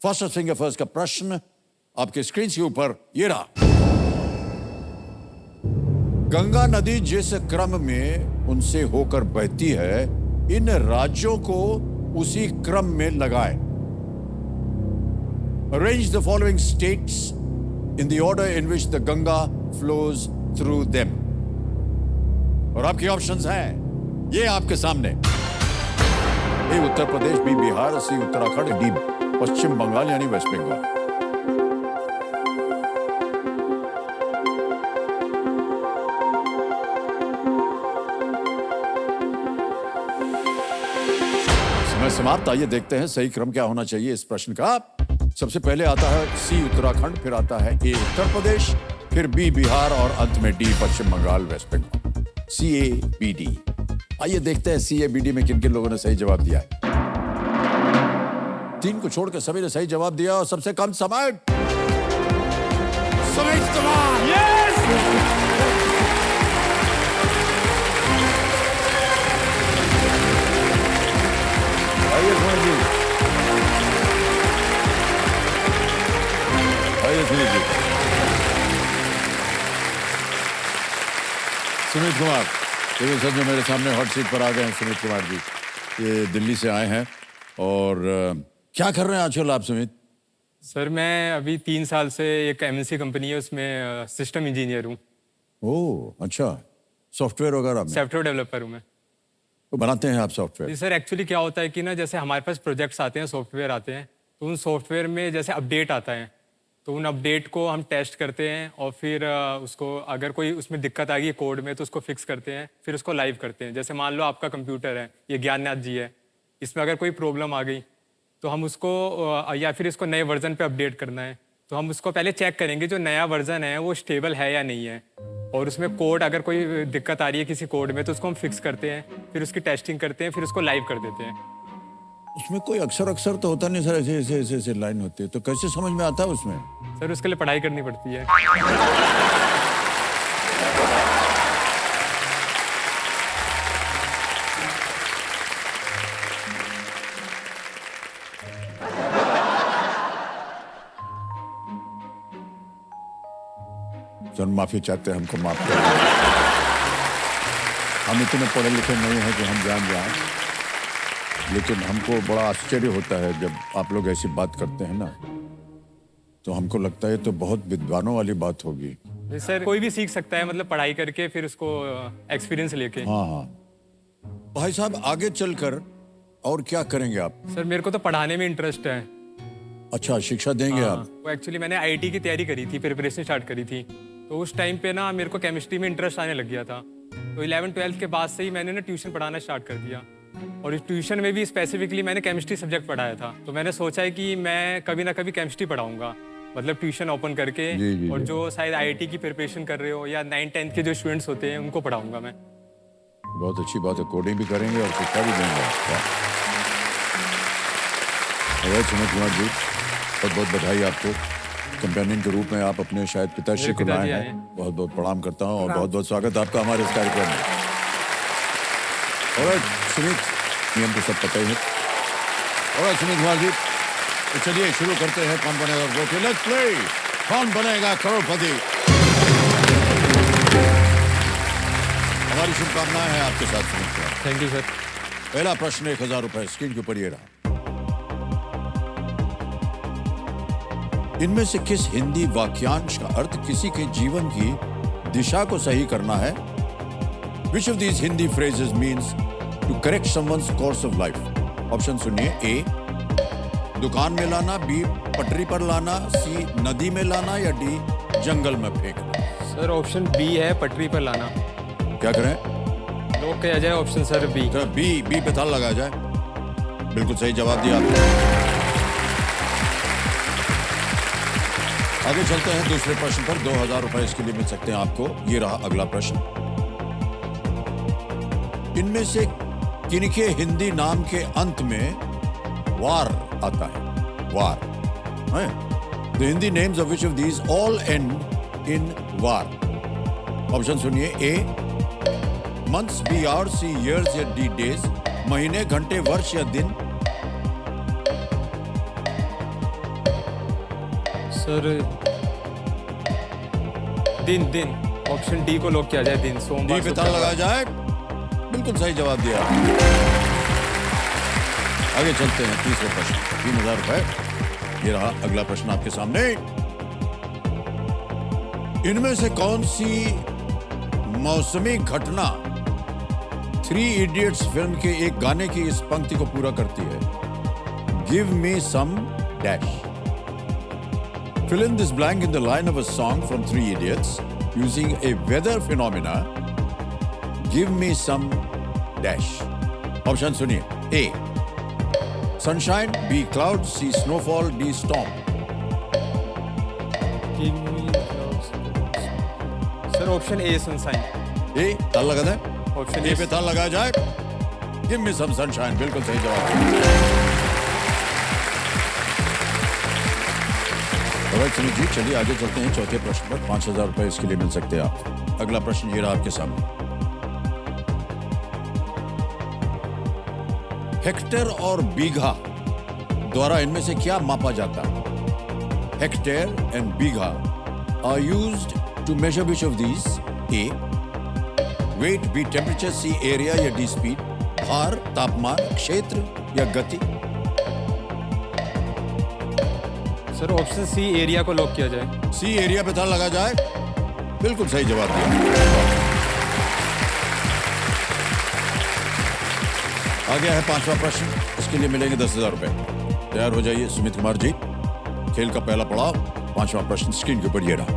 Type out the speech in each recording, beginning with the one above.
First finger first का प्रश्न आपके स्क्रीन के ऊपर ये रहा। गंगा नदी जिस क्रम में उनसे होकर बहती है, इन राज्यों को उसी क्रम में लगाए। Arrange the following states in the order in which the Ganga flows through them. और आपके ऑप्शंस हैं ये आपके सामने। ए उत्तर प्रदेश, बी बिहार, सी उत्तराखंड, डी पश्चिम बंगाल यानी वेस्ट बंगाल। समय समाप्त। आइए देखते हैं सही क्रम क्या होना चाहिए इस प्रश्न का। सबसे पहले आता है सी उत्तराखंड, फिर आता है ए उत्तर प्रदेश, फिर बी बिहार और अंत में D Paschim Bangal West Bengal. C A B D. आइए देखते हैं सी ए बी डी में किन किन लोगों ने सही जवाब दिया है। 3 को छोड़कर सभी ने सही जवाब दिया और सबसे कम समय सुमित कुमार। यस आइए सुमित जी, आइए सुमित जी। सुमित कुमार देखिए, सच में मेरे सामने हॉट सीट पर आ गए हैं सुमित कुमार जी। ये दिल्ली से आए हैं और क्या कर रहे हैं आजकल आप सुमित? सर, मैं अभी 3 साल से एक एमएनसी कंपनी है उसमें सिस्टम इंजीनियर हूँ। ओह अच्छा, सॉफ्टवेयर वगैरह में? सॉफ्टवेयर डेवलपर हूँ मैं। तो बनाते हैं आप सॉफ्टवेयर? जी सर, एक्चुअली क्या होता है कि ना, जैसे हमारे पास प्रोजेक्ट्स आते हैं, सॉफ्टवेयर आते हैं, तो उन सॉफ्टवेयर में जैसे अपडेट आता है, तो उन अपडेट को हम टेस्ट करते हैं और फिर उसको अगर कोई उसमें दिक्कत आ गई कोड में तो उसको फिक्स करते हैं, फिर उसको लाइव करते हैं। जैसे मान लो आपका कंप्यूटर है, ये ज्ञाननाथ जी है, इसमें अगर कोई प्रॉब्लम आ गई तो हम उसको या फिर इसको नए वर्जन पे अपडेट करना है, तो हम उसको पहले चेक करेंगे जो नया वर्जन है वो स्टेबल है या नहीं है, और उसमें कोड अगर कोई दिक्कत आ रही है किसी कोड में तो उसको हम फिक्स करते हैं, फिर उसकी टेस्टिंग करते हैं, फिर उसको लाइव कर देते हैं। उसमें कोई अक्सर तो होता नहीं सर, ऐसे लाइन होती है, तो कैसे समझ में आता है उसमें? सर, उसके लिए पढ़ाई करनी पड़ती है। सर माफी चाहते हैं, हमको माफ कर। हम इतने पढ़े लिखे नहीं हैं कि हम जान जाएं, लेकिन हमको बड़ा आश्चर्य होता है जब आप लोग ऐसी बात करते हैं ना, तो हमको लगता है तो बहुत विद्वानों वाली बात होगी। सर, कोई भी सीख सकता है, मतलब पढ़ाई करके फिर उसको एक्सपीरियंस लेके। हाँ। भाई साहब, आगे चलकर और क्या करेंगे आप? सर, मेरे को तो पढ़ाने में इंटरेस्ट है। अच्छा, शिक्षा देंगे आप? वो एक्चुअली मैंने आईआईटी की तैयारी करी थी, प्रिपरेशन स्टार्ट करी थी, तो उस टाइम पे ना मेरे को केमिस्ट्री में इंटरेस्ट आने लग गया था, तो 11th-12th के बाद से ही मैंने ना ट्यूशन पढ़ाना स्टार्ट कर दिया, और इस ट्यूशन में भी स्पेसिफिकली मैंने केमिस्ट्री सब्जेक्ट पढ़ाया था। तो मैंने सोचा है कि मैं कभी ना कभी केमिस्ट्री पढ़ाऊंगा, मतलब ट्यूशन ओपन करके। जी, और जो शायद आईआईटी की प्रिपरेशन कर रहे हो या 9th-10th के जो स्टूडेंट्स होते हैं उनको पढ़ाऊंगा मैं। बहुत अच्छी बात है, कोडिंग भी करेंगे और शिक्षा भी देंगे। सुमित कुमार जी, बहुत बहुत बधाई आपको। कंपेनियन के रूप में आप अपने शायद पिताश्री को लाए हैं, बहुत बहुत प्रणाम करता हूँ और बहुत बहुत स्वागत आपका हमारे इस कार्यक्रम में। और सुमित, नियम तो सब पता ही है। और सुमित कुमार जी, तो चलिए शुरू करते हैं कौन बनेगा करोड़पति। लेट्स प्ले कौन बनेगा करोड़पति। हमारी शुभकामनाएं हैं आपके साथ Sumit Kumar. Thank you sir. पहला प्रश्न 1000 रुपए स्क्रीन के ऊपर ये रहा। इनमें से किस हिंदी वाक्यांश का अर्थ किसी के जीवन की दिशा को सही करना है? Which of these Hindi phrases means to correct someone's course of life? Option सुनिए। ए दुकान में लाना, बी पटरी पर लाना, सी नदी में लाना या डी जंगल में फेंकना। सर, ऑप्शन बी है, पटरी पर लाना। क्या करें? लोग कहा जाए ऑप्शन सर बी। तो बी पे ताला लगाया जाए। बिल्कुल सही जवाब दिया आपने। आगे चलते हैं दूसरे प्रश्न पर। 2000 रुपए इसके लिए मिल सकते हैं आपको। ये रहा अगला प्रश्न। इनमें से किनके हिंदी नाम के अंत में वार आता है? वार है? The Hindi names of which of these all end in war? Option सुनिए। ए मंथ्स, बी आवर्स, सी ईयर्स या डी डेज, महीने, घंटे, वर्ष या दिन। सर दिन दिन ऑप्शन डी को लॉक किया जाए। दिन डी सोमवार पे ताला लगाया जाए। बिल्कुल सही जवाब दिया। आगे चलते हैं तीसरे प्रश्न 3000 रुपए। ये रहा अगला प्रश्न आपके सामने। इनमें से कौन सी मौसमी घटना थ्री इडियट्स फिल्म के एक गाने की इस पंक्ति को पूरा करती है? Give me some dash. Fill in this blank in the line of a song from Three Idiots using a weather phenomena. Give me some dash. Option सुनिए. A. Sunshine. B. Clouds. C. Snowfall. D. Storm. Sir option A sunshine. A. ताल लगा दें। Option A ए पे ताल लगाया जाए। Give me some sunshine. बिल्कुल सही जवाब। सुनील जी, चलिए आगे चलते हैं चौथे प्रश्न पर। 5000 रुपए इसके लिए मिल सकते हैं आप। अगला प्रश्न ये रहा आपके सामने। हेक्टेयर और बीघा द्वारा इनमें से क्या मापा जाता है? Hectare and bigha are used to measure which of these? A weight, B temperature, C area या डी स्पीड? भार, तापमान, क्षेत्र या गति? सर ऑप्शन सी एरिया को लॉक किया जाए। सी एरिया पे ताला लगा जाए। बिल्कुल सही जवाब दिया। आ गया है पांचवा प्रश्न। इसके लिए मिलेंगे 10,000 रुपए। तैयार हो जाइए सुमित कुमार जी। खेल का पहला पड़ाव, पांचवा प्रश्न स्क्रीन के ऊपर ये रहा।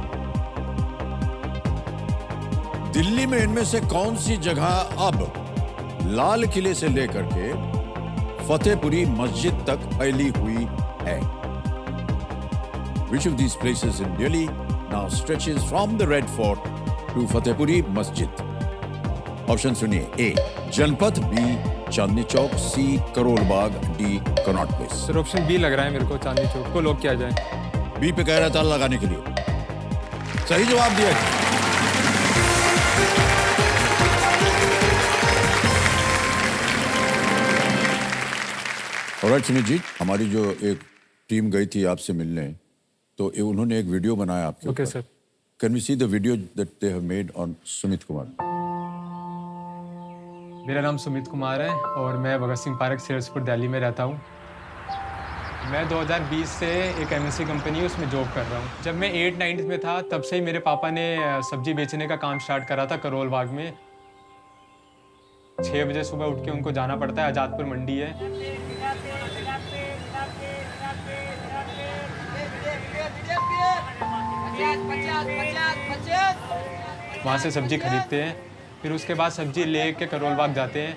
दिल्ली में इनमें से कौन सी जगह अब लाल किले से लेकर के फतेहपुरी मस्जिद तक फैली हुई है? Which of these places in Delhi now stretches from the Red Fort to Fatehpuri Masjid? Option सुनिए. A. Janpath. B. Chandni Chowk. C. Karol Bagh. D. Connaught Place. Sir option B लग रहा है मेरे को, चांदनी चौक को लॉक किया जाए। B पे कह रहा है ताला लगाने के लिए। सही जवाब दिया। ऑलराइट सुनील जी, हमारी जो एक टीम गई थी आपसे मिलने, तो उन्होंने एक वीडियो बनाया आपके ओके ऊपर। Sir. Can we see the video that they have made on Sumit Kumar? मेरा नाम सुमित कुमार है और मैं भगत सिंह पार्क सेल्सपुर दिल्ली में रहता हूँ। मैं 2020 से एक एमएनसी कंपनी है उसमें जॉब कर रहा हूँ। जब मैं 8-9 में था तब से ही मेरे पापा ने सब्जी बेचने का काम स्टार्ट करा था करोल बाग में। 6 बजे सुबह उठ के उनको जाना पड़ता है। आजादपुर मंडी है। वहाँ से सब्जी खरीदते हैं, फिर उसके बाद सब्जी ले के करोल बाग जाते हैं।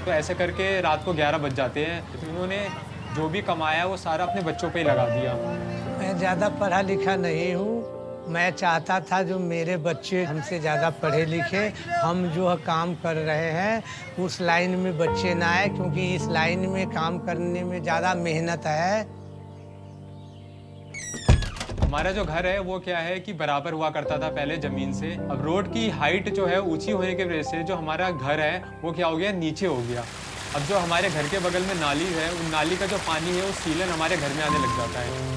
तो ऐसे करके रात को 11 बज जाते हैं। तो उन्होंने जो भी कमाया वो सारा अपने बच्चों पे ही लगा दिया। मैं ज़्यादा पढ़ा लिखा नहीं हूँ। मैं चाहता था जो मेरे बच्चे हमसे ज़्यादा पढ़े लिखे, हम जो है काम कर रहे हैं उस लाइन में बच्चे ना आए, क्योंकि इस लाइन में काम करने में ज़्यादा मेहनत है। हमारा जो घर है वो क्या है कि बराबर हुआ करता था पहले ज़मीन से। अब रोड की हाइट जो है ऊंची होने की वजह से जो हमारा घर है वो क्या हो गया, नीचे हो गया। अब जो हमारे घर के बगल में नाली है, उन नाली का जो पानी है वो सीलन हमारे घर में आने लग जाता है।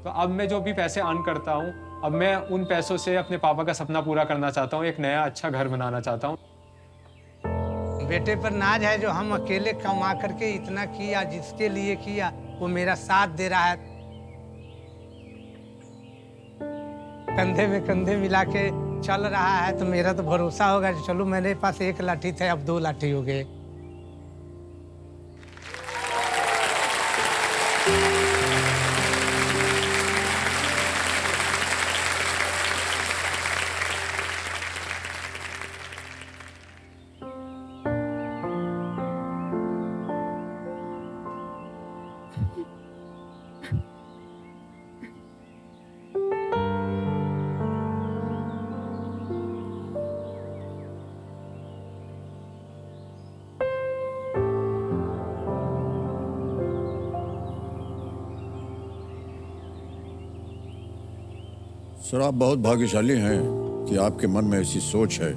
तो अब मैं जो भी पैसे अर्न करता हूँ, अब मैं उन पैसों से अपने पापा का सपना पूरा करना चाहता हूँ, एक नया अच्छा घर बनाना चाहता हूँ। बेटे पर नाज है जो हम अकेले कमा करके इतना किया, जिसके लिए किया वो मेरा साथ दे रहा है। कंधे में कंधे मिला के चल रहा है, तो मेरा तो भरोसा होगा कि चलो मेरे पास एक लाठी थे अब 2 लाठी हो गए। सर आप बहुत भाग्यशाली हैं कि आपके मन में ऐसी सोच है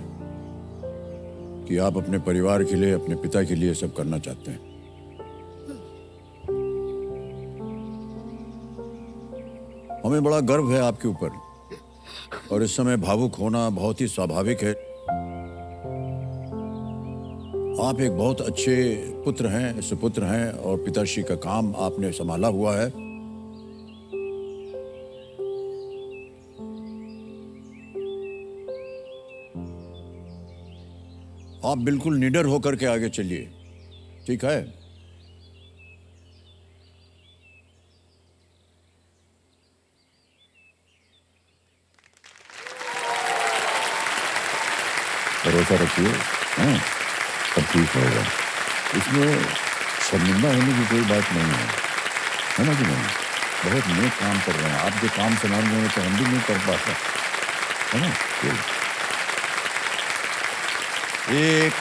कि आप अपने परिवार के लिए, अपने पिता के लिए सब करना चाहते हैं। हमें बड़ा गर्व है आपके ऊपर और इस समय भावुक होना बहुत ही स्वाभाविक है। आप एक बहुत अच्छे पुत्र हैं, सुपुत्र हैं और पिताश्री का काम आपने संभाला हुआ है। आप बिल्कुल निडर होकर के आगे चलिए, ठीक है? भरोसा रखिए, हाँ, सब ठीक होगा। इसमें शर्मिंदा होने की कोई बात नहीं है ना कि नहीं? बहुत नेक काम कर रहे हैं आप। जो काम संभाल रहे हैं तो हम भी नहीं कर पाते, है ना? 1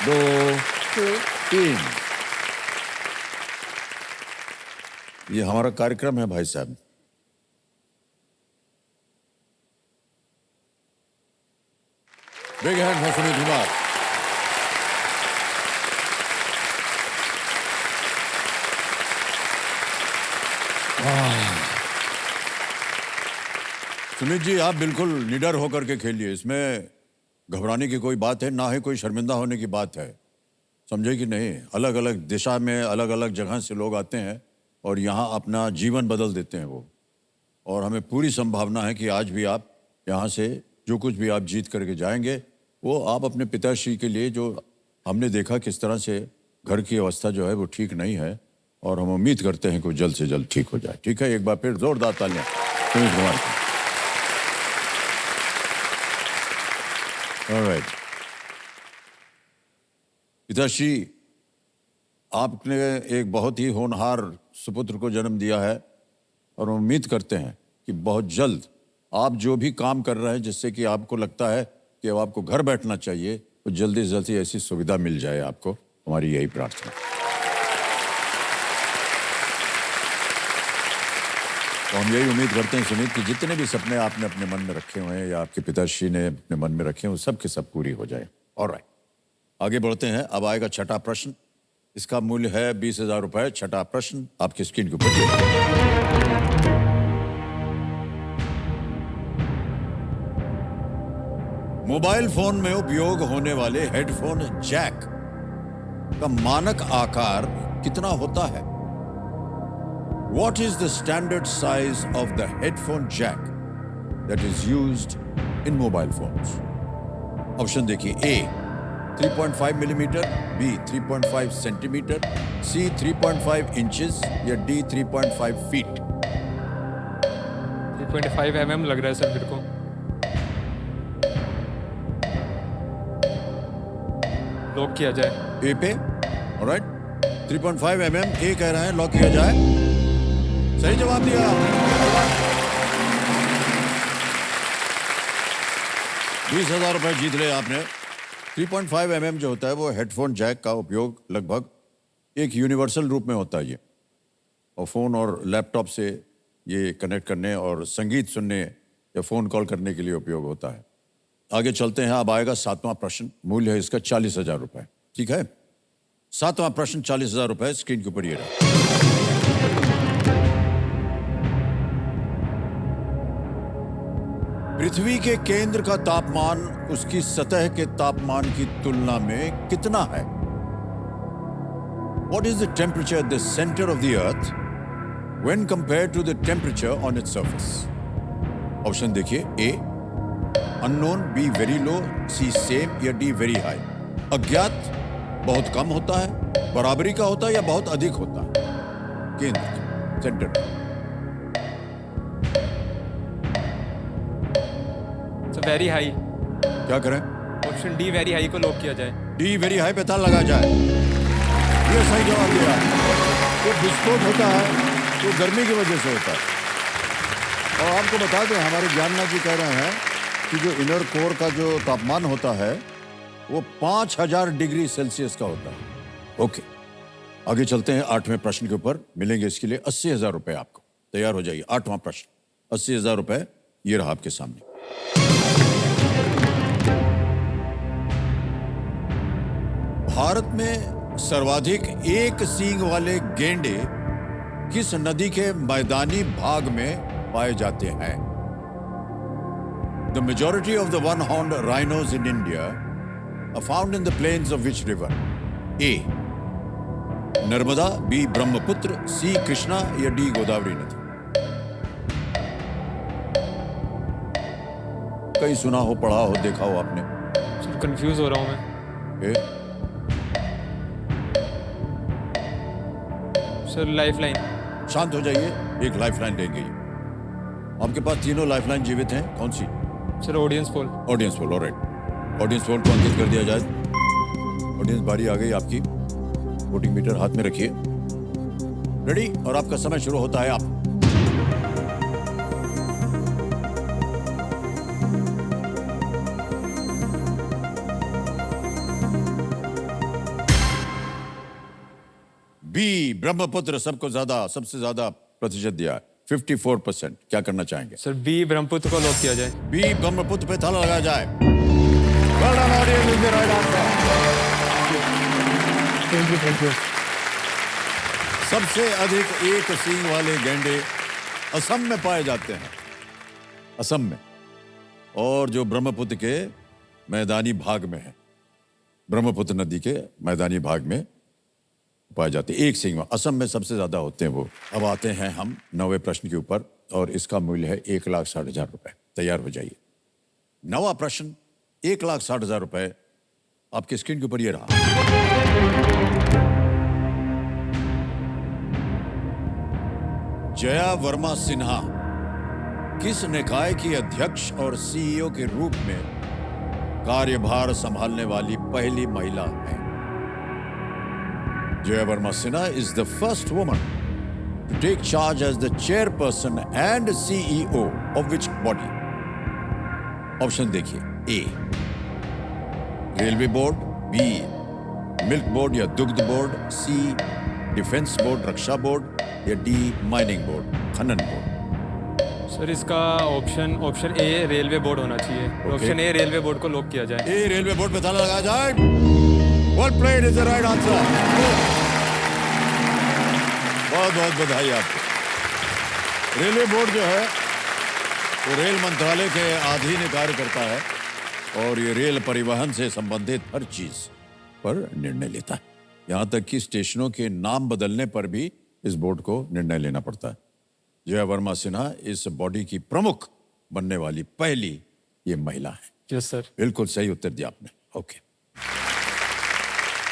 2 3। ये हमारा कार्यक्रम है भाई साहब। Big hand for Sumit Kumar. Sumit ji, आप बिल्कुल निडर होकर के खेलिए। इसमें घबराने की कोई बात है ना, ही कोई शर्मिंदा होने की बात है, समझे कि नहीं? अलग अलग दिशा में, अलग अलग जगह से लोग आते हैं और यहाँ अपना जीवन बदल देते हैं वो। और हमें पूरी संभावना है कि आज भी आप यहाँ से जो कुछ भी आप जीत करके जाएंगे, वो आप अपने पिताश्री के लिए, जो हमने देखा किस तरह से घर की अवस्था जो है वो ठीक नहीं है, और हम उम्मीद करते हैं कि जल्द से जल्द ठीक हो जाए। ठीक है, एक बार फिर जोरदार तालियां सुमित कुमार की। ऑलराइट पिताश्री, आपने एक बहुत ही होनहार सुपुत्र को जन्म दिया है और उम्मीद करते हैं कि बहुत जल्द आप जो भी काम कर रहे हैं जिससे कि आपको लगता है कि अब आपको घर बैठना चाहिए, तो जल्दी से जल्दी ऐसी सुविधा मिल जाए आपको। हमारी यही प्रार्थना। तो हम यही उम्मीद करते हैं सुमित कि जितने भी सपने आपने अपने मन में रखे हुए हैं या आपके पिताश्री ने अपने मन में रखे हैं, वो सब के सब पूरी हो जाए। ऑलराइट, आगे बढ़ते हैं। अब आएगा छठा प्रश्न। इसका मूल्य है 20,000 रुपए। छठा प्रश्न आपकी स्क्रीन के ऊपर। मोबाइल फोन में उपयोग होने वाले हेडफोन जैक का मानक आकार कितना होता है? What is the standard size of the headphone jack that is used in mobile phones? Option देखिए। A 3.5 millimetre, B 3.5 centimetre, C 3.5 inches या D 3.5 फीट। 3.5 mm लग रहा है सर मेरे को। लॉक किया जाए ए पे। ऑलराइट, 3.5 mm ए कह रहे हैं, लॉक किया जाए। सही जवाब दिया। 20,000 रुपए जीत ले आपने। 3.5 mm जो होता है वो हेडफोन जैक का उपयोग लगभग एक यूनिवर्सल रूप में होता है ये, और फोन और लैपटॉप से ये कनेक्ट करने और संगीत सुनने या फोन कॉल करने के लिए उपयोग होता है। आगे चलते हैं। अब आएगा 7वां प्रश्न। मूल्य है इसका 40,000 रुपए। ठीक है, 7वां प्रश्न 40,000 रुपए। स्क्रीन के ऊपर ये रहा। पृथ्वी के केंद्र का तापमान उसकी सतह के तापमान की तुलना में कितना है? What is the temperature at the center of the earth when compared to the temperature on its surface? Option देखिए। A unknown, B very low, C same या D वेरी हाई। अज्ञात बहुत कम होता है, बराबरी का होता है या बहुत अधिक होता है? केंद्र, सेंटर। Very high. क्या करें? ऑप्शन डी वेरी हाई को लॉक किया जाए। डी वेरी हाई पे ताला लगा जाए। ये सही जवाब दिया। तो विस्फोट होता है तो गर्मी की वजह से होता है। और आपको बता दें, हमारे ज्ञाननाथ जी कह रहे हैं कि जो इनर कोर का जो तापमान होता है वो 5000 डिग्री सेल्सियस का होता है। ओके, आगे चलते हैं 8वें प्रश्न के ऊपर। मिलेंगे इसके लिए 80,000 रुपए आपको। तैयार हो जाइए। 8वां प्रश्न 80,000 रुपए ये रहा आपके सामने। भारत में सर्वाधिक एक सींग वाले गेंडे किस नदी के मैदानी भाग में पाए जाते हैं? The majority of the one-horned rhinos in India are found in the plains of which river? A. Narmada, B. Brahmaputra, C. Krishna या D. गोदावरी नदी? कहीं सुना हो, पढ़ा हो, देखा हो आपने? सर कंफ्यूज हो रहा हूँ मैं। ए? Sir lifeline. शांत हो जाइए, एक लाइफलाइन देंगे। आपके पास तीनों लाइफलाइन जीवित हैं, कौन सी? Sir audience poll. Audience poll, alright. Audience poll को अंकित कर दिया जाए। ऑडियंस बारी आ गई आपकी। वोटिंग मीटर हाथ में रखिए, रेडी, और आपका समय शुरू होता है। आप बी ब्रह्मपुत्र सबसे ज्यादा प्रतिशत दिया है, 54%। क्या करना चाहेंगे? सर बी ब्रह्मपुत्र को लॉक किया जाए। बी ब्रह्मपुत्र पे ताला लगाया जाए। Well done, audience, is the right answer. Thank you. सबसे अधिक एक सींग वाले गैंडे असम में पाए जाते हैं, असम में, और जो ब्रह्मपुत्र के मैदानी भाग में है, ब्रह्मपुत्र नदी के मैदानी भाग में पाए जाते हैं। एक सींग में असम में सबसे ज्यादा होते हैं वो। अब आते हैं हम 9वें प्रश्न के ऊपर, और इसका मूल्य है 1,60,000 रुपए। तैयार हो जाइए। 9वां प्रश्न, 1,60,000 रुपए आपके स्क्रीन के ऊपर ये रहा। जया वर्मा सिन्हा किस निकाय की अध्यक्ष और सीईओ के रूप में कार्यभार संभालने वाली पहली महिला है? Jaya Verma Sinha is the first woman to take charge as the chairperson and CEO of which body? Option देखिए। A. Railway board, B. Milk board या दुग्ध बोर्ड, C. डिफेंस बोर्ड, रक्षा बोर्ड, या D. माइनिंग बोर्ड, खनन board? Sir इसका option A railway board होना चाहिए। Option A railway board को lock किया जाए। ए रेलवे बोर्ड पे ताला लगाया जाए। Well played is the right answer. बहुत बहुत बधाई आपको। रेलवे बोर्ड जो है वो रेल मंत्रालय के अधीन कार्य करता है, और ये रेल परिवहन से संबंधित हर चीज पर निर्णय लेता है। यहाँ तक कि स्टेशनों के नाम बदलने पर भी इस बोर्ड को निर्णय लेना पड़ता है। जया वर्मा सिन्हा इस बॉडी की प्रमुख बनने वाली पहली ये महिला है। Yes sir. बिल्कुल सही उत्तर दिया आपने। ओके,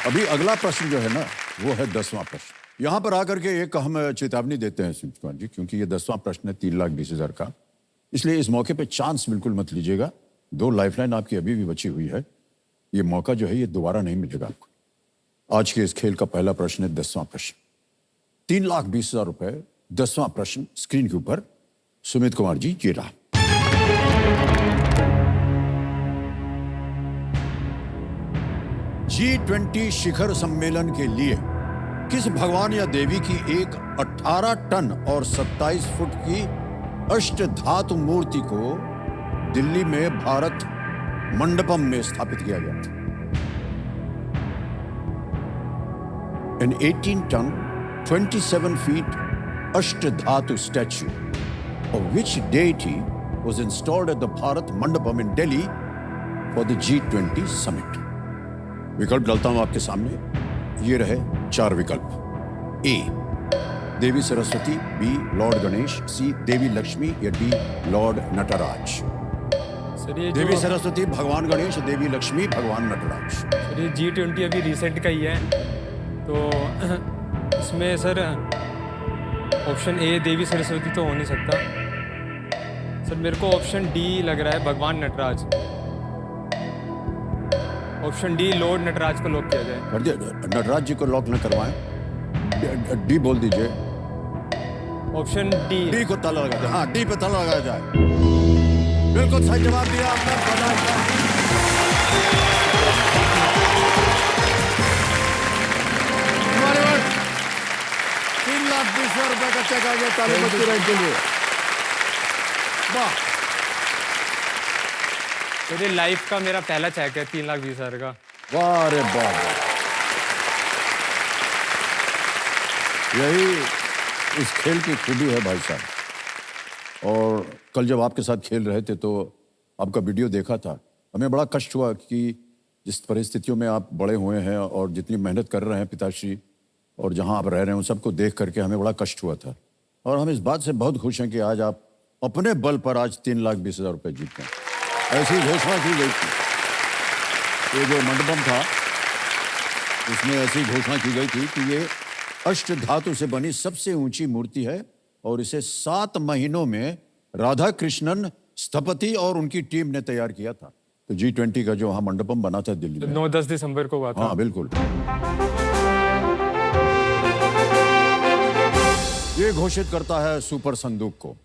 अभी अगला प्रश्न जो है ना, वो है 10वां प्रश्न। यहां पर आकर के एक हम चेतावनी देते हैं सुमित कुमार जी, क्योंकि ये 10वां प्रश्न है 3,20,000 का, इसलिए इस मौके पे चांस बिल्कुल मत लीजिएगा। 2 लाइफलाइन आपकी अभी भी बची हुई है, ये मौका जो है ये दोबारा नहीं मिलेगा आपको। आज के इस खेल का पहला प्रश्न है 10वां प्रश्न, 3,20,000 रुपए। 10वां प्रश्न स्क्रीन के ऊपर सुमित कुमार जी ये रहा। G20 शिखर सम्मेलन के लिए किस भगवान या देवी की एक 18 टन और 27 फुट की अष्टधातु मूर्ति को दिल्ली में भारत मंडपम में स्थापित किया गया था? An 18 ton, 27 feet अष्टधातु statue of which deity was installed at the Bharat Mandapam in Delhi for the G20 summit? विकल्प डालता हूं आपके सामने, ये रहे 4 विकल्प। ए देवी सरस्वती, बी लॉर्ड गणेश, सी देवी लक्ष्मी, या डी लॉर्ड नटराज? सर ये देवी सरस्वती, भगवान गणेश, देवी लक्ष्मी, भगवान नटराज। सर ये G20 अभी रिसेंट का ही है, तो इसमें सर ऑप्शन ए देवी सरस्वती तो हो नहीं सकता। सर मेरे को ऑप्शन डी लग रहा है, भगवान Nataraj. Option D lord Nataraj को लॉक किया जाए। कर दिया, नटराज जी को लॉक न करवाएं, डी बोल दीजिए। ऑप्शन डी को ताला लगा जाए। हाँ, डी पे ताला लगाया जाए। बिल्कुल सही जवाब दिया आपने। 3,20,000 रुपए का चेक आ गया ताली बजती रही के लिए। वाह, मेरे लाइफ का मेरा पहला चेक है 3,20,000 का। वाह रे वाह। यही इस खेल की खूबी है भाई साहब। और कल जब आपके साथ खेल रहे थे तो आपका वीडियो देखा था, हमें बड़ा कष्ट हुआ कि जिस परिस्थितियों में आप बड़े हुए हैं और जितनी मेहनत कर रहे हैं पिताश्री, और जहां आप रह रहे हैं उन सबको देख करके हमें बड़ा कष्ट हुआ था। और हम इस बात से बहुत खुश हैं कि आज आप अपने बल पर आज 3,20,000 रुपये जीते हैं। ऐसी घोषणा की गई थी, ये जो मंडपम था उसमें ऐसी घोषणा की गई थी कि ये अष्ट धातु से बनी सबसे ऊंची मूर्ति है और इसे 7 महीनों में राधा कृष्णन स्थपति और उनकी टीम ने तैयार किया था। तो G20 का जो वहां मंडपम बना था दिल्ली में, 9-10 दिसंबर को हुआ था। हाँ बिल्कुल। ये घोषित करता है सुपर संदूक को।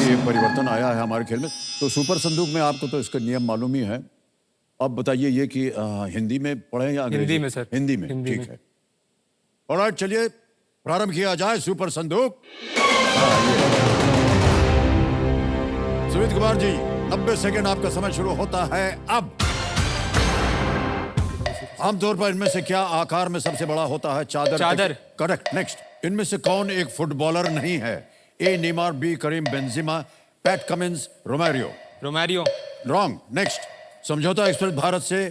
ये परिवर्तन आया है हमारे खेल में। तो सुपर संदूक में आपको तो इसका नियम मालूम ही है। अब बताइए ये कि हिंदी में पढ़े या अंग्रेजी? हिंदी में सर। हिंदी में, हिंदी ठीक में। है। ऑलराइट, चलिए प्रारंभ किया जाए सुपर संदूक। सुमित कुमार जी, 90 सेकेंड आपका समय शुरू होता है अब। आमतौर पर इनमें से क्या आकार में सबसे बड़ा होता है? चादर। चादर। करेक्ट। नेक्स्ट, इनमें से कौन एक फुटबॉलर नहीं है? A Neymar, B Karim Benzema, Pat Cummins, Romario. Romario. Wrong. Next, Samjhauta express Bharat से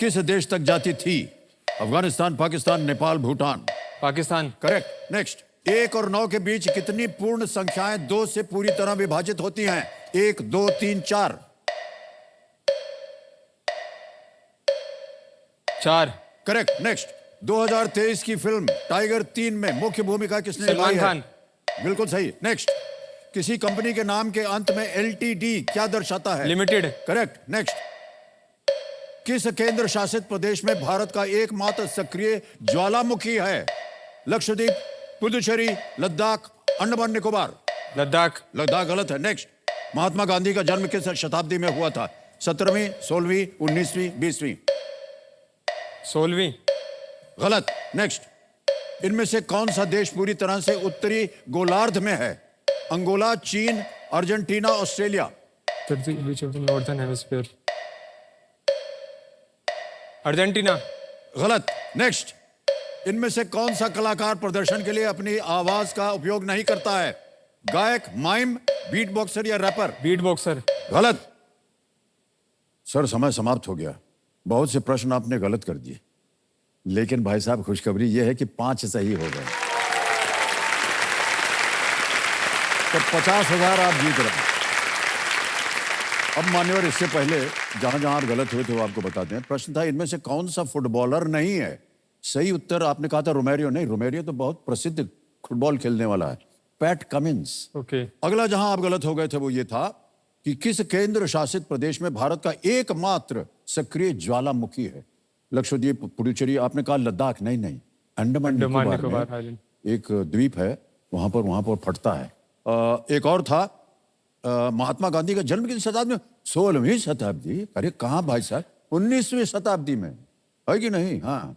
किस देश तक जाती थी? अफगानिस्तान, पाकिस्तान, नेपाल, भूटान। पाकिस्तान। करेक्ट। नेक्स्ट, 1 और 9 के बीच कितनी पूर्ण संख्याएं 2 से पूरी तरह विभाजित होती हैं? 1, 2, 3, 4। 4। करेक्ट। नेक्स्ट, 2023 की फिल्म टाइगर 3 में मुख्य भूमिका किसने निभाई है? सलमान खान। बिल्कुल सही। नेक्स्ट, किसी कंपनी के नाम के अंत में LTD क्या दर्शाता है? लिमिटेड। करेक्ट। नेक्स्ट, किस केंद्र शासित प्रदेश में भारत का एकमात्र सक्रिय ज्वालामुखी है? लक्षद्वीप, पुदुचेरी, लद्दाख, अंडमान निकोबार। लद्दाख। लद्दाख गलत है। नेक्स्ट, महात्मा गांधी का जन्म किस शताब्दी में हुआ था? 17वीं, 16वीं, 19वीं, 20वीं। 16वीं। गलत। नेक्स्ट, इनमें से कौन सा देश पूरी तरह से उत्तरी गोलार्ध में है? अंगोला, चीन, Argentina, Australia. Northern hemisphere. Argentina. गलत। नेक्स्ट, इनमें से कौन सा कलाकार प्रदर्शन के लिए अपनी आवाज का उपयोग नहीं करता है? गायक, माइम, बीट बॉक्सर या रैपर। Beat boxer. गलत। सर समय समाप्त हो गया। बहुत से प्रश्न आपने गलत कर दिए, लेकिन भाई साहब खुशखबरी यह है कि 5 सही हो गए। तो 50,000 आप जीत रहे हैं। अब मान्यवर, इससे पहले जहां जहां आप गलत हुए थे वो आपको बताते हैं। प्रश्न था इनमें से कौन सा फुटबॉलर नहीं है? सही उत्तर आपने कहा था रोमेरियो। नहीं, रोमेरियो तो बहुत प्रसिद्ध फुटबॉल खेलने वाला है। PAT Cummins. ओके। अगला जहां आप गलत हो गए थे वो ये था कि किस केंद्र शासित प्रदेश में भारत का एकमात्र सक्रिय ज्वालामुखी है? लक्षद्वीप, पुडुचेरी। आपने कहा लद्दाख। नहीं नहीं, अंडमान निकोबार में एक द्वीप है, वहां पर फटता है। एक और था, महात्मा गांधी का जन्म किस शताब्दी में? 16वीं शताब्दी। अरे कहाँ भाई साहब, 19वीं शताब्दी में है कि नहीं? हाँ।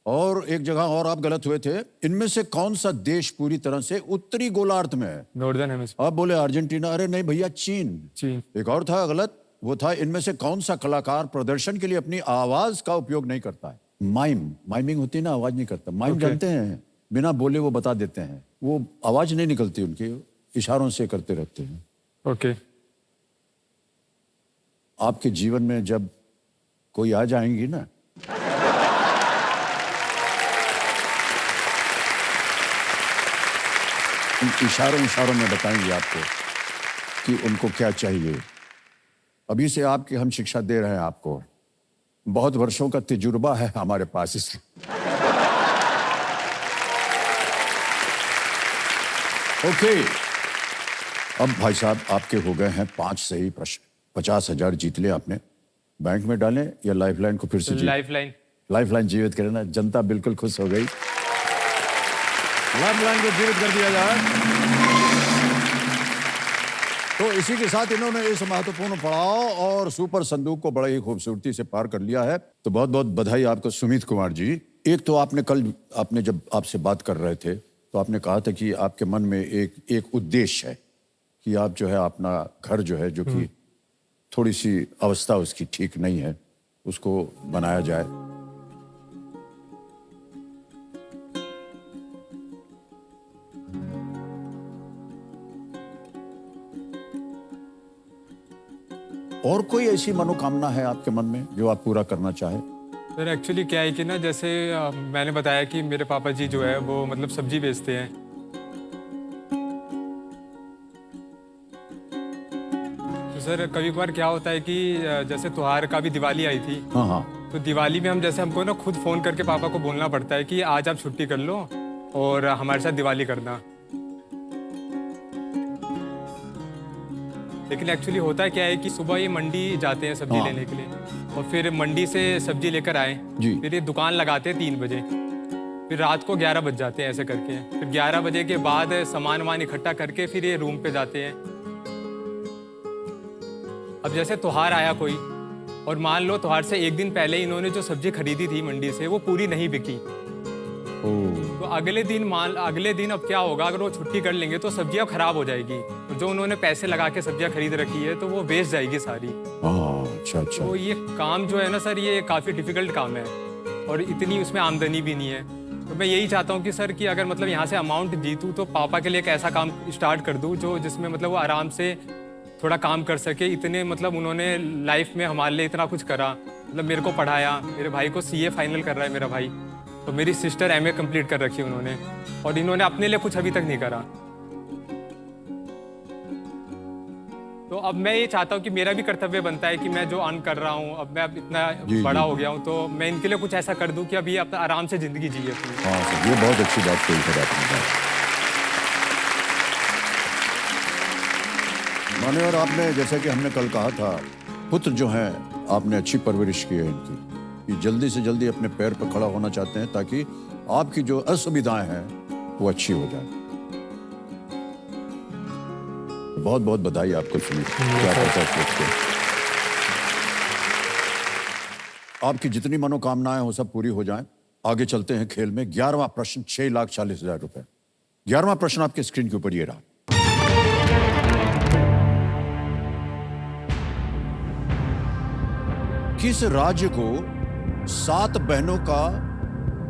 और एक जगह और आप गलत हुए थे। इनमें से कौन सा देश पूरी तरह से उत्तरी गोलार्ध में है? Northern hemisphere. आप बोले अर्जेंटीना। अरे नहीं भैया, चीन। चीन। एक और था गलत, वो था इनमें से कौन सा कलाकार प्रदर्शन के लिए अपनी आवाज का उपयोग नहीं करता है? माइम। माइमिंग होती है ना, आवाज नहीं करता। माइम जानते हैं, बिना बोले वो बता देते हैं, वो आवाज नहीं निकलती उनकी, इशारों से करते रहते हैं। ओके। आपके जीवन में जब कोई आ जाएंगी ना, उन इशारों में बताएंगे आपको कि उनको क्या चाहिए। अभी से आपकी हम शिक्षा दे रहे हैं आपको, बहुत वर्षों का तजुर्बा है हमारे पास इसलिए। ओके, अब भाई साहब आपके हो गए हैं 5 सही प्रश्न। 50,000 जीत ले आपने। बैंक में डालें या लाइफलाइन को फिर से लाइफलाइन। लाइफलाइन जीवित करें ना, जनता बिल्कुल खुश हो गई। लाइफलाइन को जीवित कर दिया जाए। तो इसी के साथ इन्होंने इस महत्वपूर्ण पड़ाव और सुपर संदूक को बड़े ही खूबसूरती से पार कर लिया है। तो बहुत बहुत बधाई आपको सुमित कुमार जी। एक तो आपने जब आपसे बात कर रहे थे तो आपने कहा था कि आपके मन में एक उद्देश्य है कि आप जो है अपना घर जो है, जो कि थोड़ी सी अवस्था उसकी ठीक नहीं है, उसको बनाया जाए। और कोई ऐसी मनोकामना है आपके मन में जो आप पूरा करना चाहे? सर एक्चुअली क्या है कि ना जैसे मैंने बताया कि मेरे पापा जी जो है वो मतलब सब्जी बेचते हैं। तो सर कभी कभार क्या होता है कि जैसे त्योहार का भी दिवाली आई थी, हाँ हाँ। तो दिवाली में हम जैसे हमको ना खुद फ़ोन करके पापा को बोलना पड़ता है कि आज आप छुट्टी कर लो और हमारे साथ दिवाली करना। लेकिन एक्चुअली होता क्या है कि सुबह ये मंडी जाते हैं सब्जी हाँ। लेने के लिए, और फिर मंडी से सब्जी लेकर आए, जी। फिर ये दुकान लगाते हैं 3 बजे, फिर रात को 11 बज जाते हैं ऐसे करके। फिर 11 बजे के बाद सामान वामान इकट्ठा करके फिर ये रूम पे जाते हैं। अब जैसे त्योहार आया कोई, और मान लो त्योहार से एक दिन पहले इन्होंने जो सब्जी खरीदी थी मंडी से वो पूरी नहीं बिकी, तो अगले दिन अब क्या होगा, अगर वो छुट्टी कर लेंगे तो सब्जियां खराब हो जाएगी, और जो उन्होंने पैसे लगा के सब्जियां खरीद रखी है तो वो वेस्ट जाएगी सारी। अच्छा अच्छा। तो ये काम जो है ना सर, ये काफ़ी डिफिकल्ट काम है और इतनी उसमें आमदनी भी नहीं है। तो मैं यही चाहता हूँ कि सर कि अगर मतलब यहाँ से अमाउंट जीतूँ तो पापा के लिए एक ऐसा काम स्टार्ट कर दूँ जो जिसमें मतलब वो आराम से थोड़ा काम कर सके। इतने मतलब उन्होंने लाइफ में हमारे लिए इतना कुछ करा, मतलब मेरे को पढ़ाया, मेरे भाई को CA फाइनल कर रहा है मेरा भाई, तो मेरी सिस्टर MA कंप्लीट कर रखी है उन्होंने, और इन्होंने अपने लिए कुछ अभी तक नहीं करा। तो अब मैं ये चाहता हूँ कि मेरा भी कर्तव्य बनता है कि मैं जो अर्न कर रहा हूँ, अब मैं अब इतना बड़ा हो गया हूँ, तो मैं इनके लिए कुछ ऐसा कर दूँ कि अभी अपना आराम से जिंदगी जिए अपनी। हाँ सर, ये बहुत अच्छी बात कही सर आपने। माने, और आपने जैसा कि हमने कल कहा था, पुत्र जो हैं आपने अच्छी परवरिश की है इनकी, कि जल्दी से जल्दी अपने पैर पर खड़ा होना चाहते हैं ताकि आपकी जो असुविधाएं हैं वो अच्छी हो जाए। बहुत बहुत बधाई आपको सुनील, क्या कहता है सोच के। आपकी जितनी मनोकामनाएं हो सब पूरी हो जाएं। आगे चलते हैं खेल में। 11वां प्रश्न 6,40,000 रुपए। 11वां प्रश्न आपके स्क्रीन के ऊपर ये रहा। किस राज्य को 7 बहनों का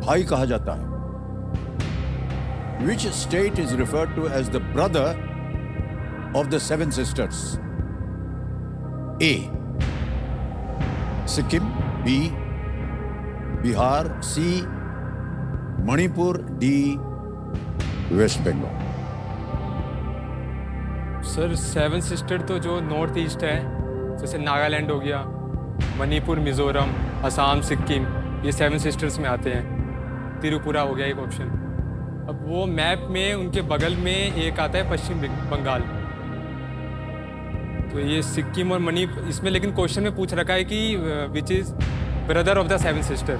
भाई कहा जाता है? Which state is referred to as the brother of the 7 sisters? A. Sikkim. B. Bihar. C. Manipur. D. West Bengal. Sir 7 sister तो जो नॉर्थ ईस्ट है, जैसे नागालैंड हो गया, मणिपुर, मिजोरम, असम, सिक्किम, ये 7 सिस्टर्स में आते हैं। त्रिपुरा हो गया एक ऑप्शन। अब वो मैप में उनके बगल में एक आता है पश्चिम बंगाल, तो ये सिक्किम और मणिपुर इसमें, लेकिन क्वेश्चन में पूछ रखा है कि which is brother of the 7 sister.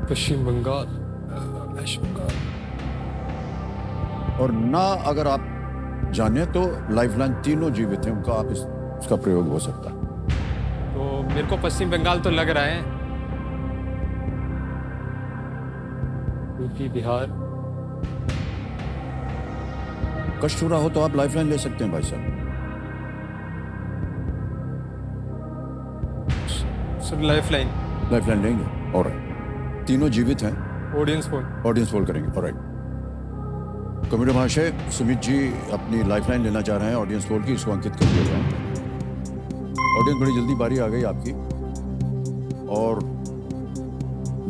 Paschim Bangal, West Bengal. और ना अगर आप जाने तो लाइफलाइन तीनों जीवित हैं, उनका आप इसका प्रयोग हो सकता है। तो मेरे को पश्चिम बंगाल तो लग रहा है, यूपी, बिहार। कष्ट हो रहा हो तो आप लाइफलाइन ले सकते हैं भाई साहब। सर लाइफलाइन लेंगे। ऑलराइट, तीनों जीवित हैं। ऑडियंस पोल करेंगे। ऑलराइट, कंप्यूटर महाशय, सुमित जी अपनी लाइफलाइन लेना चाह रहे हैं ऑडियंस पोल की, इसको अंकित कर दिया जाए। ऑडियंस, बड़ी जल्दी बारी आ गई आपकी, और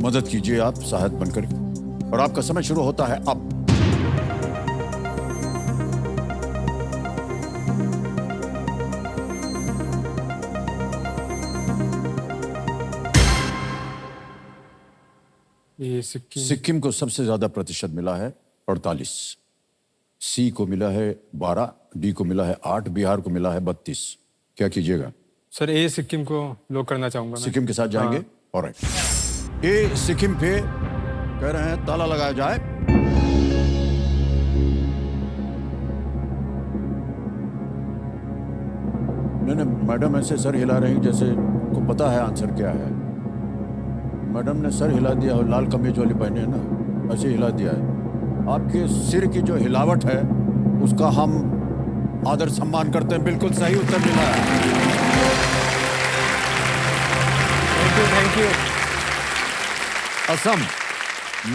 मदद कीजिए आप सहायक बनकर, और आपका समय शुरू होता है अब। ये सिक्किम को सबसे ज्यादा प्रतिशत मिला है 48, सी को मिला है 12, डी को मिला है 8, बिहार को मिला है 32। क्या कीजिएगा? सर ए सिक्किम को लॉक करना चाहूंगा मैं। सिक्किम के साथ जाएंगे। ऑलराइट, ए सिक्किम पे कह रहे हैं ताला लगाया जाए। नहीं, मैडम ऐसे सर हिला रही जैसे को पता है आंसर क्या है। मैडम ने सर हिला दिया, और लाल कमीज वाली पहने है ना, ऐसे हिला दिया है। आपके सिर की जो हिलावट है उसका हम आदर सम्मान करते हैं। बिल्कुल सही उत्तर मिला है। Thank you. असम,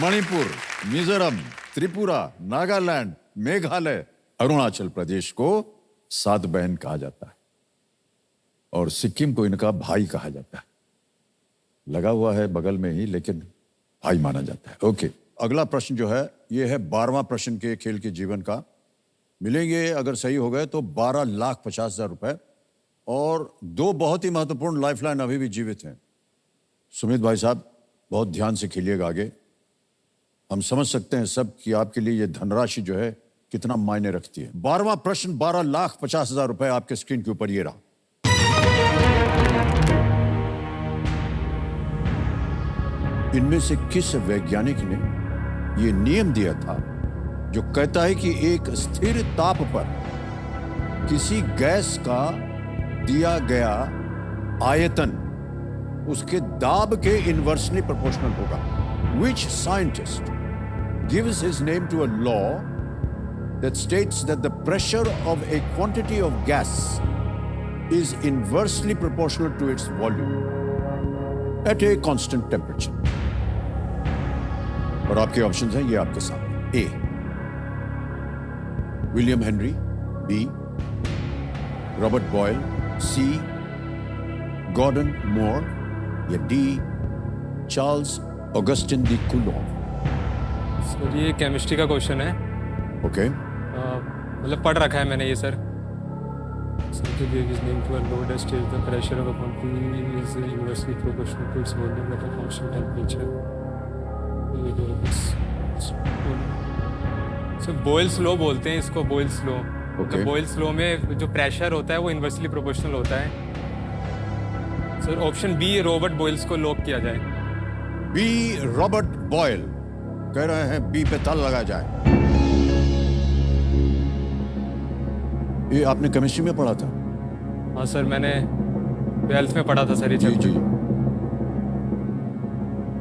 मणिपुर, मिजोरम, त्रिपुरा, नागालैंड, मेघालय, अरुणाचल प्रदेश को सात बहन कहा जाता है और सिक्किम को इनका भाई कहा जाता है। लगा हुआ है बगल में ही, लेकिन भाई माना जाता है। ओके, अगला प्रश्न जो है ये है 12वां प्रश्न के खेल के जीवन का। मिलेंगे अगर सही हो गए तो 12,50,000 रुपए और दो बहुत ही महत्वपूर्ण लाइफलाइन अभी भी जीवित हैं। सुमित भाई साहब बहुत ध्यान से खेलिएगा आगे। हम समझ सकते हैं सब कि आपके लिए ये धनराशि जो है कितना मायने रखती है। 12वां प्रश्न 12,50,000 रुपए आपके स्क्रीन के ऊपर ये रहा। इनमें से किस वैज्ञानिक ने यह नियम दिया था जो कहता है कि एक स्थिर ताप पर किसी गैस का दिया गया आयतन उसके दाब के इनवर्सली प्रोपोर्शनल होगा? Which scientist gives his name to a law that states that the pressure of a quantity of gas is inversely proportional to its volume at a constant temperature? और आपके ऑप्शंस हैं ये आपके सामने। A William Henry, B Robert Boyle, C Gordon Moore या D Charles Augustin de Coulomb. Sir ये chemistry का question है। ओके, मतलब पढ़ रखा है मैंने ये सर। Something gave his name to a load that states the pressure of a quantity is inversely proportional to its volume at a constant temperature. Sir Boyle's law बोलते हैं इसको, Boyle's law. Okay. Boyle's law में जो pressure होता है वो inversely proportional होता है। Sir option B Robert Boyle's को लॉक किया जाए। बी रॉबर्ट बॉयल कह रहे हैं बी पे ताला लगाया जाए। ये आपने केमिस्ट्री में पढ़ा था? हाँ सर मैंने 12th में पढ़ा था सर ये जी चैप्टर। जी।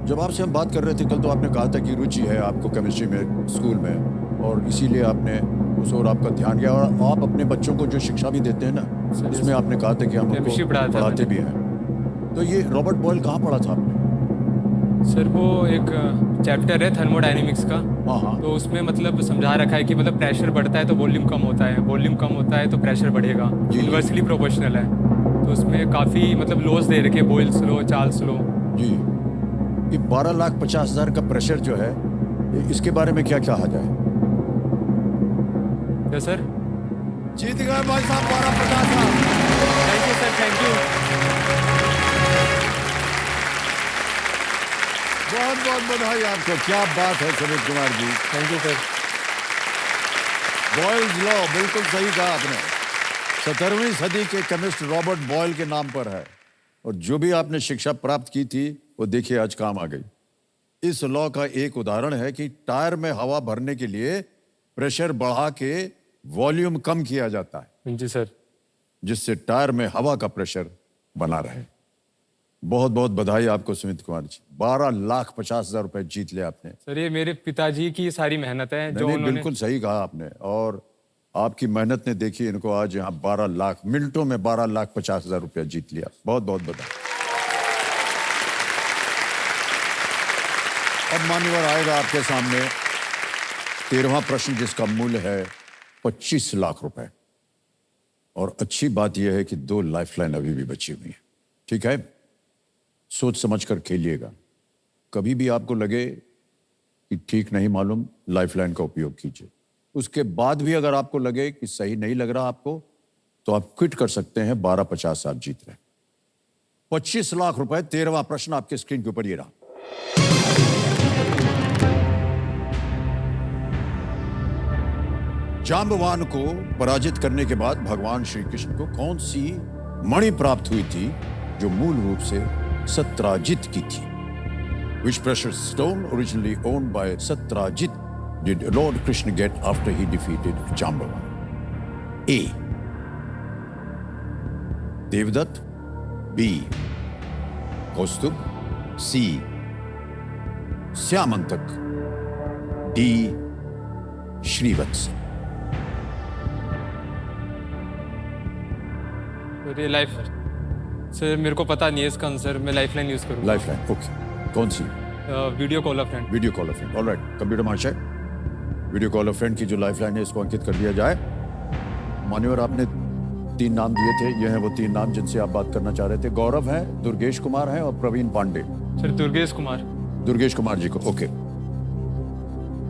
जब आपसे हम बात कर रहे थे कल तो आपने कहा था कि रुचि है आपको केमिस्ट्री में स्कूल में और इसीलिए आपने उस ओर आपका ध्यान गया और आप अपने बच्चों को जो शिक्षा भी देते हैं ना उसमें आपने कहा था कि हम केमिस्ट्री उनको पढ़ाते भी हैं। तो ये रॉबर्ट बॉयल कहाँ पढ़ा था आपने? सर वो एक चैप्टर है थर्मोडायनेमिक्स का। हाँ हाँ। तो उसमें मतलब समझा रखा है कि मतलब प्रेशर बढ़ता है तो वॉल्यूम कम होता है, वॉल्यूम कम होता है तो प्रेशर बढ़ेगा, जी। इन्वर्सली प्रोपोर्शनल है। तो उसमें काफ़ी मतलब लॉज दे रखे, बॉयल्स लॉ, चार्ल्स लॉ। जी, ये 12,50,000 का प्रेशर जो है इसके बारे में क्या कहा जाए? क्या सर? जीत गए भाई साहब 12,50,000। Thank you sir, thank you. बहुत बहुत बधाई आपको। क्या बात है Sumit Kumar ji. Thank you sir. Boyle's law बिल्कुल सही कहा आपने। 17वीं सदी के केमिस्ट रॉबर्ट बॉयल के नाम पर है और जो भी आपने शिक्षा प्राप्त की थी वो देखिए आज काम आ गई। इस लॉ का एक उदाहरण है कि टायर में हवा भरने के लिए प्रेशर बढ़ा के वॉल्यूम कम किया जाता है जी सर। जिससे टायर में हवा का प्रेशर बना रहे। बहुत बहुत बधाई आपको सुमित कुमार जी। 12,50,000 रुपए जीत लिया आपने। सर ये मेरे पिताजी की सारी मेहनत है जो नहीं, उन्होंने। बिल्कुल सही कहा आपने और आपकी मेहनत ने देखी इनको आज यहाँ 12 लाख मिनटों में 12,50,000 रुपया जीत लिया। बहुत बहुत बधाई। अब मान्यवर आएगा आपके सामने 13वां प्रश्न जिसका मूल्य है 25 लाख रुपए और अच्छी बात यह है कि 2 लाइफलाइन अभी भी बची हुई है। ठीक है, सोच समझकर खेलिएगा। कभी भी आपको लगे कि ठीक नहीं मालूम, लाइफलाइन का उपयोग कीजिए। उसके बाद भी अगर आपको लगे कि सही नहीं लग रहा आपको तो आप क्विट कर सकते हैं। 12,50 आप जीत रहे हैं। 25 लाख रुपए। 13वां प्रश्न आपके स्क्रीन के ऊपर ये रहा। जांबवान को पराजित करने के बाद भगवान श्री कृष्ण को कौन सी मणि प्राप्त हुई थी जो मूल रूप से सत्राजित की थी? Which precious stone originally owned by Satrajit did Lord Krishna get after he defeated Jambavan? A. Devdutt, B. Kaustubh, C. Syamantak, D. Shrivats. Sir ये लाइफ सर मेरे को पता नहीं है इसका आंसर। मैं लाइफलाइन यूज करूँगा। Lifeline, okay. कौन सी? Video call a friend. Video call a friend. Alright, computer महाशय वीडियो कॉल अ फ्रेंड की जो लाइफलाइन है इसको अंकित कर दिया जाए। मान्यवर, आपने 3 नाम दिए थे, ये हैं वो 3 नाम जिनसे आप बात करना चाह रहे थे। गौरव है, दुर्गेश कुमार है और प्रवीण पांडे। सर दुर्गेश कुमार। दुर्गेश कुमार जी को, ओके।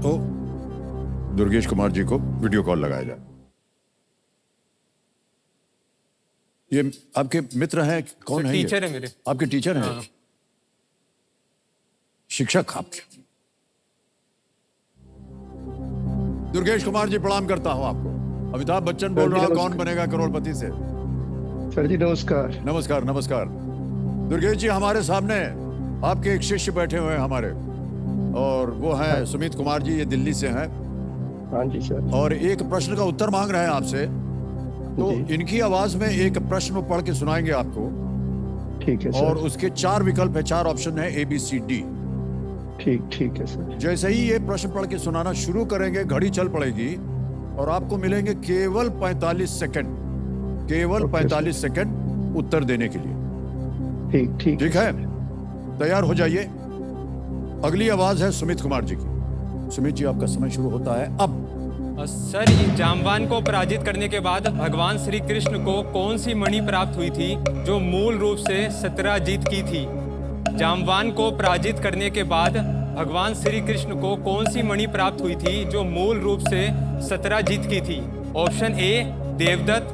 तो दुर्गेश कुमार जी को वीडियो कॉल लगाया जाए। ये आपके मित्र हैं? कौन सर है? टीचर है मेरे। आपके टीचर हैं? हाँ। शिक्षक आपके। दुर्गेश कुमार जी, प्रणाम करता हूं आपको। अमिताभ बच्चन बोल रहा हूं, कौन बनेगा करोड़पति से। सर जी नमस्कार। नमस्कार नमस्कार। दुर्गेश जी, हमारे सामने आपके एक शिष्य बैठे हुए हैं हमारे, और वो हैं सुमित कुमार जी, ये दिल्ली से हैं। हाँ जी सर। और एक प्रश्न का उत्तर मांग रहे हैं आपसे, तो जी। इनकी आवाज में एक प्रश्न पढ़ के सुनाएंगे आपको। ठीक है सर। और उसके 4 विकल्प है, 4 ऑप्शन है, ABCD। ठीक है सर। जैसे ही ये प्रश्न पढ़ के सुनाना शुरू करेंगे, घड़ी चल पड़ेगी और आपको मिलेंगे केवल 45 सेकंड, केवल 45 सेकंड उत्तर देने के लिए। ठीक है, तैयार हो जाइए। अगली आवाज है सुमित कुमार जी की। सुमित जी, आपका समय शुरू होता है अब। सर ये जाम्बान को पराजित करने के बाद भगवान श्री कृष्ण को कौन सी मणि प्राप्त हुई थी जो मूल रूप से सत्यराजीत की थी? जाम्बान को पराजित करने के बाद भगवान श्री कृष्ण को कौन सी मणि प्राप्त हुई थी जो मूल रूप से सत्यराजीत की थी? Option A Devdatta,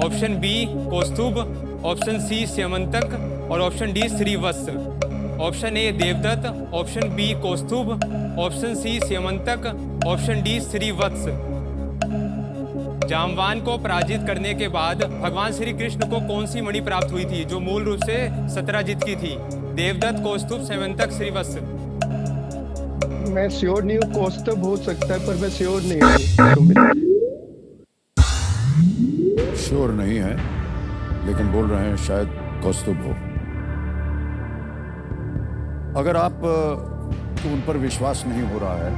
option B Kaustubh, option C Syamantak और option D Shrivats. Option A Devdatta, option B Kaustubh, option C Syamantak, option D Shrivats. Jambavan को पराजित करने के बाद भगवान श्री कृष्ण को कौन सी मणि प्राप्त हुई थी जो मूल रूप से सत्यराजीत की थी? देवदत्त, कौस्तुभ, स्यमंतक, श्रीवत्स। मैं श्योर नहीं हूँ, कौस्तुभ हो सकता है पर मैं श्योर नहीं हूँ। श्योर नहीं है, लेकिन बोल रहे हैं शायद कौस्तुभ हो। अगर आप को उन पर विश्वास नहीं हो रहा है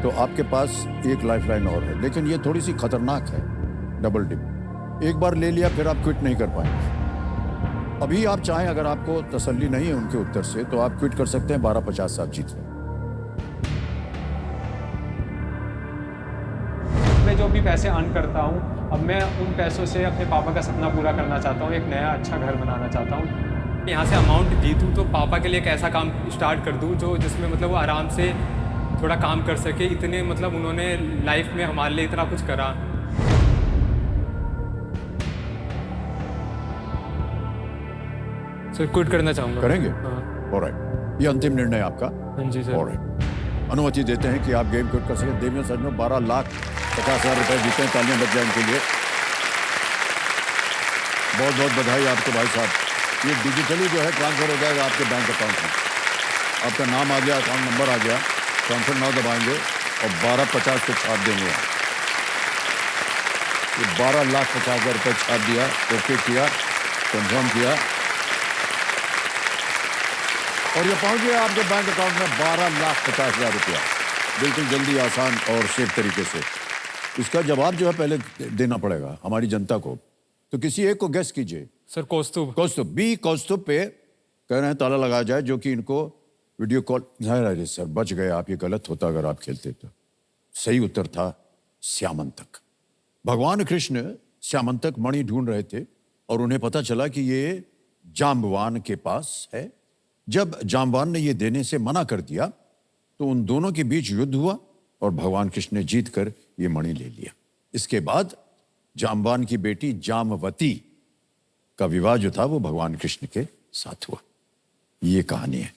तो आपके पास एक लाइफलाइन और है, लेकिन ये थोड़ी सी खतरनाक है। डबल डिप एक बार ले लिया फिर आप क्विट नहीं कर पाएंगे। अभी आप चाहें, अगर आपको तसल्ली नहीं है उनके उत्तर से, तो आप क्विट कर सकते हैं। 1250 से आप जीत रहे हैं। मैं जो भी पैसे अर्न करता हूँ, अब मैं उन पैसों से अपने पापा का सपना पूरा करना चाहता हूँ, एक नया अच्छा घर बनाना चाहता हूँ। यहाँ से अमाउंट जीतूँ तो पापा के लिए एक ऐसा काम स्टार्ट कर दूँ जो जिसमें मतलब वो आराम से थोड़ा काम कर सके। इतने मतलब उन्होंने लाइफ में हमारे लिए इतना कुछ करा। सर क्विट करना चाहूँगा। करेंगे? हाँ। ऑलराइट, ये अंतिम निर्णय आपका। हाँ जी सर। ऑलराइट, अनुमति देते हैं कि आप गेम क्विट कर सकें। देवियों सच में 12,50,000 रुपए जीते हैं। तालियां बज जाए इनके लिए। बहुत बहुत बधाई आपको भाई साहब। ये डिजिटली जो है ट्रांसफर हो जाएगा आपके बैंक अकाउंट में। आपका नाम आ गया, अकाउंट नंबर आ गया, ट्रांसफर नाउ दबाएंगे और 1250 को छाप देंगे। ये 12,50,000 रुपये छाप दिया, ओके किया, कंफर्म किया और ये पहुंच गया आपके बैंक अकाउंट में 12,50,000 रुपया। बिल्कुल जल्दी, आसान और सेफ तरीके से। इसका जवाब जो है पहले देना पड़ेगा हमारी जनता को। तो किसी एक को गेस कीजिए। सर कौस्तुभ। कौस्तुभ, बी कौस्तुभ पे कह रहे हैं ताला लगाया जाए, जो कि इनको वीडियो कॉल। अरे सर बच गए आप, ये गलत होता अगर आप खेलते तो। सही उत्तर था स्यामंतक। भगवान कृष्ण स्यामंतक मणि ढूंढ रहे थे और उन्हें पता चला कि ये जाम्बवान के पास है। जब जाम्बवान ने ये देने से मना कर दिया तो उन दोनों के बीच युद्ध हुआ और भगवान कृष्ण ने जीत कर ये मणि ले लिया। इसके बाद जाम्बवान की बेटी जामवती का विवाह जो था वो भगवान कृष्ण के साथ हुआ। ये कहानी है।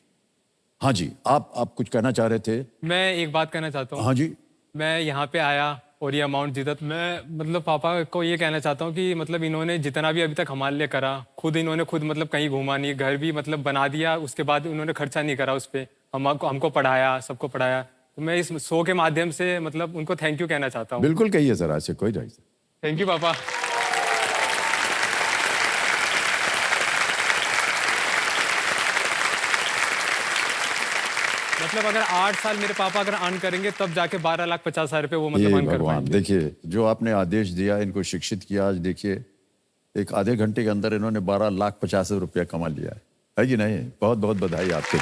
हाँ जी, आप कुछ कहना चाह रहे थे? मैं एक बात कहना चाहता हूँ। हाँ जी। मैं यहाँ पे आया और ये अमाउंट जीता, तो मैं मतलब पापा को ये कहना चाहता हूँ कि मतलब इन्होंने जितना भी अभी तक हमारे लिए करा, इन्होंने खुद मतलब कहीं घुमा नहीं, घर भी मतलब बना दिया, उसके बाद उन्होंने खर्चा नहीं करा उस पर। हमको पढ़ाया, सबको पढ़ाया। तो मैं इस शो के माध्यम से मतलब उनको थैंक यू कहना चाहता हूँ। बिल्कुल कहिए सर, ऐसे कोई नहीं। थैंक यू पापा। मतलब अगर 8 साल मेरे पापा अगर अर्न करेंगे तब जाके 12,50,000 रुपये वो मतलब ये अर्न कर भगवान, पाएंगे। देखिए जो आपने आदेश दिया, इनको शिक्षित किया, आज देखिए एक आधे घंटे के अंदर इन्होंने 12,50,000 रुपया कमा लिया है कि नहीं? बहुत बहुत बधाई आपके।